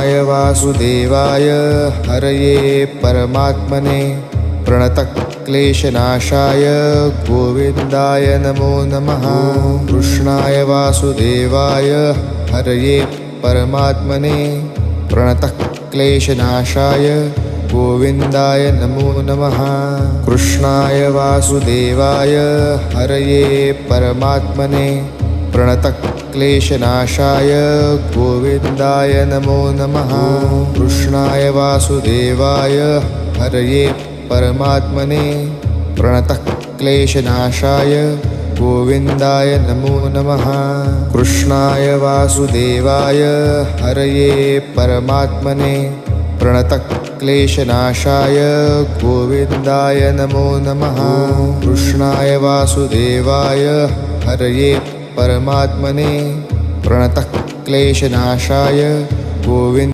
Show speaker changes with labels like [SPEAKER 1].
[SPEAKER 1] वासुदेवाय हरये परमात्मने प्रणतक्लेशनाशाय गोविन्दाय नमो नमः। कृष्णाय वासुदेवाय हरये परमात्मने प्रणतक्लेशनाशाय गोविन्दाय नमो नमः। कृष्णाय वासुदेवाय हरये परमात्मने प्रणतक्लेशनाशाय गोविन्दाय नमो नमः। कृष्णाय वासुदेवाय हरये परमात्मने प्रणतक्लेशनाशाय गोविन्दाय नमो नमः। कृष्णाय वासुदेवाय हरये परमात्मने प्रणतक्लेशनाशाय गोविन्दाय नमो नमः। कृष्णाय वासुदेवाय हरये परमात्मने प्रणतक्लेशनाशाय गोविन्द